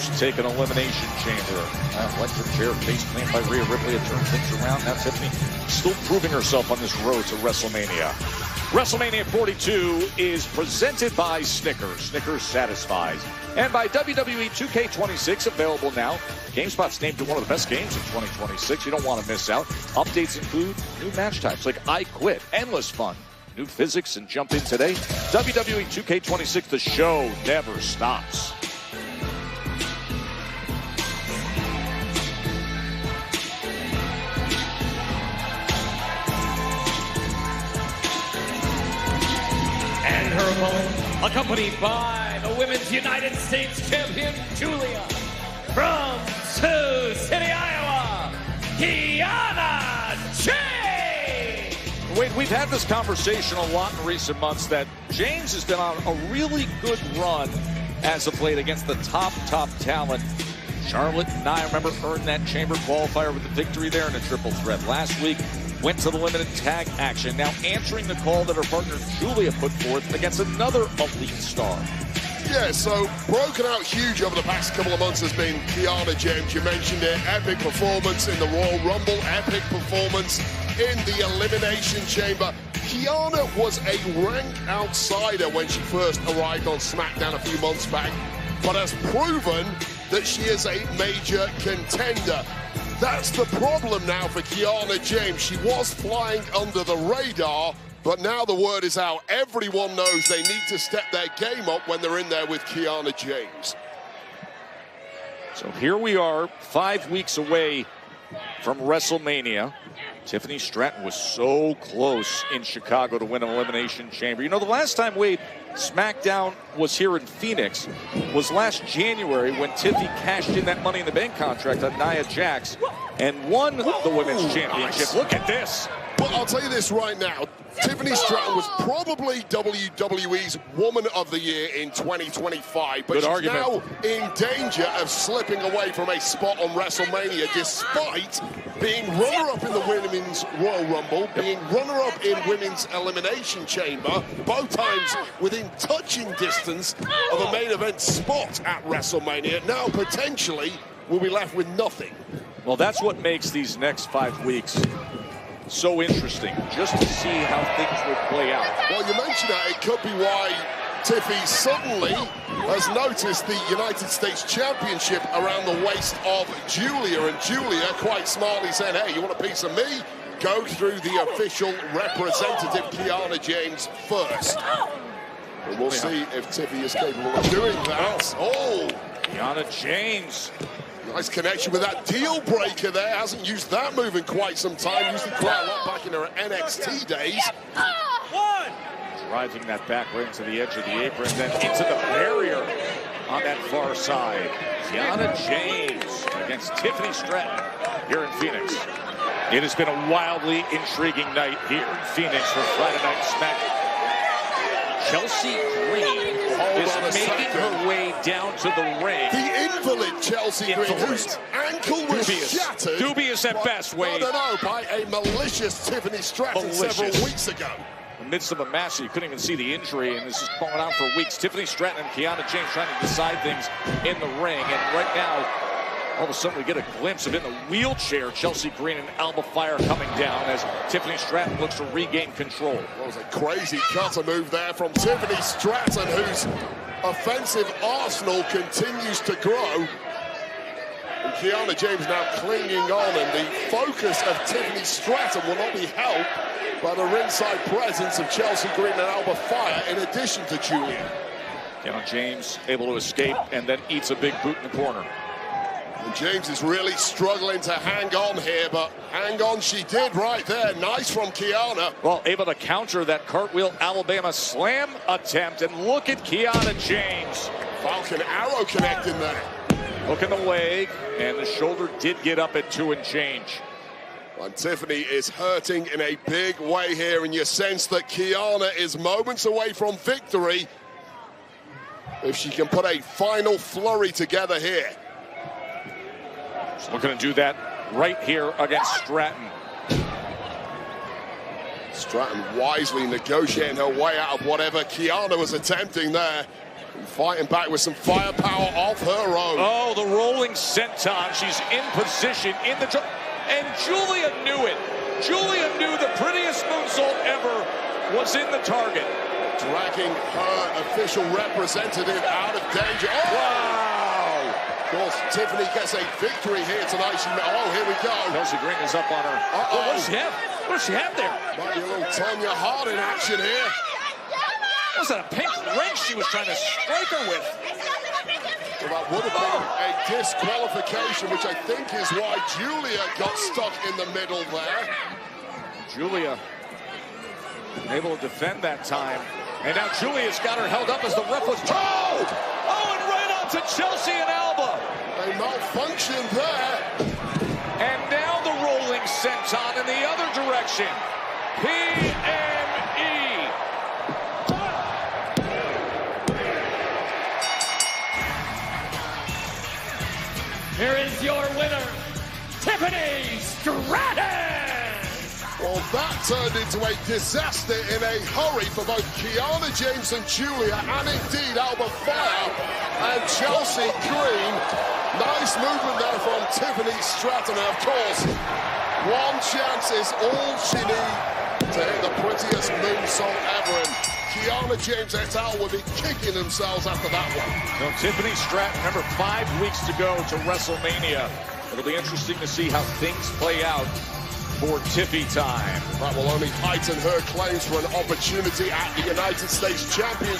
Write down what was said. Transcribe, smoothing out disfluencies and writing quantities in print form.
supposed to take an elimination chamber. Electric chair face plant by Rhea Ripley to turn things around. Now Tiffany still proving herself on this road to WrestleMania. WrestleMania 42 is presented by Snickers. Snickers satisfies. And by WWE 2K26, available now. GameSpot's named it one of the best games in 2026. You don't want to miss out. Updates include new match types like I Quit. Endless fun. New physics and jump in today. WWE 2K26, the show never stops. And her opponent, accompanied by the Women's United States Champion, Julia, from Sioux City, Iowa, Kiana James! Wade, we've had this conversation a lot in recent months that James has been on a really good run as of late against the top talent. Charlotte and I remember earned that chamber qualifier with the victory there in a triple threat. Last week, went to the limited tag action. Now answering the call that her partner Julia put forth against another elite star. Yeah, so broken out huge over the past couple of months has been Kiana James. You mentioned it, epic performance in the Royal Rumble, epic performance in the Elimination Chamber. Kiana was a rank outsider when she first arrived on SmackDown a few months back, but has proven that she is a major contender. That's the problem now for Kiana James. She was flying under the radar, but now the word is out. Everyone knows they need to step their game up when they're in there with Kiana James. So here we are, 5 weeks away from WrestleMania. Tiffany Stratton was so close in Chicago to win an Elimination Chamber. You know, the last time, Wade, SmackDown was here in Phoenix was last January when Tiffy cashed in that Money in the Bank contract on Nia Jax and won the Women's Championship. Nice. Look at this. Well, I'll tell you this right now. Tiffany Stratton was probably WWE's Woman of the Year in 2025, but she's now in danger of slipping away from a spot on WrestleMania despite being runner-up in the Women's Royal Rumble, being runner-up in Women's Elimination Chamber, both times within touching distance of a main event spot at WrestleMania. Now, potentially, we'll be left with nothing. Well, that's what makes these next 5 weeks so interesting, just to see how things will play out. Well, you mentioned that. It could be why Tiffy suddenly has noticed the United States Championship around the waist of Julia, and Julia quite smartly said, hey, you want a piece of me? Go through the official representative, Kiana James, first. And we'll see if Tiffy is capable of doing that. Oh! Kiana James. Nice connection with that deal breaker there. Hasn't used that move in quite some time. Used it quite a lot back in her NXT days. Driving that back right to the edge of the apron, then into the barrier on that far side. Kiana James against Tiffany Stratton here in Phoenix. It has been a wildly intriguing night here in Phoenix for Friday Night SmackDown. Chelsea Green is making her way down to the ring. The invalid Chelsea Green, whose ankle was shattered. Dubious at best, Wade. No, by a malicious Tiffany Stratton several weeks ago. In the midst of a match, you couldn't even see the injury, and this is going on for weeks. Tiffany Stratton and Kiana James trying to decide things in the ring, and right now, all of a sudden we get a glimpse of in the wheelchair, Chelsea Green and Alba Fire coming down as Tiffany Stratton looks to regain control. That was a crazy cutter move there from Tiffany Stratton, whose offensive arsenal continues to grow. And Kiana James now clinging on, and the focus of Tiffany Stratton will not be helped by the ringside presence of Chelsea Green and Alba Fire in addition to Julia. Kiana James able to escape and then eats a big boot in the corner. And James is really struggling to hang on here, but hang on she did right there. Nice from Kiana. Well, able to counter that cartwheel Alabama slam attempt, and look at Kiana James. Falcon arrow connecting there. Hook in the leg, and the shoulder did get up at 2 and change. And Tiffany is hurting in a big way here, and you sense that Kiana is moments away from victory if she can put a final flurry together here. She's looking to do that right here against Stratton. Stratton wisely negotiating her way out of whatever Kiana was attempting there. Fighting back with some firepower of her own. Oh, the rolling senton. She's in position in the and Julia knew it. Julia knew the prettiest moonsault ever was in the target. Dragging her official representative out of danger. Oh! Wow! Of course, Tiffany gets a victory here tonight. Oh, here we go. Kelsey Green is up on her. Uh-oh. What does she have? What does she have there? Might be a little Tonya Harding action here. Was that a pink wrench she was trying to strike her with? Well, that would have been a disqualification, which I think is why Julia got stuck in the middle there. Julia able to defend that time. And now Julia's got her held up as the ref was told. Oh, and right on to Chelsea and Alba. A malfunction there. And now the rolling senton in the other direction. PME. Here is your winner, Tiffany Stratton! Well, that turned into a disaster in a hurry for both Kiana James and Julia, and indeed Alba Fire and Chelsea Green. Nice movement there from Tiffany Stratton, and of course, one chance is all she needs to hit the prettiest moonsault ever. And Kiana James et al. Will be kicking themselves after that one. So Tiffany Stratton, remember 5 weeks to go to WrestleMania. It'll be interesting to see how things play out for Tiffy time. That will only heighten her claims for an opportunity at the United States Championship.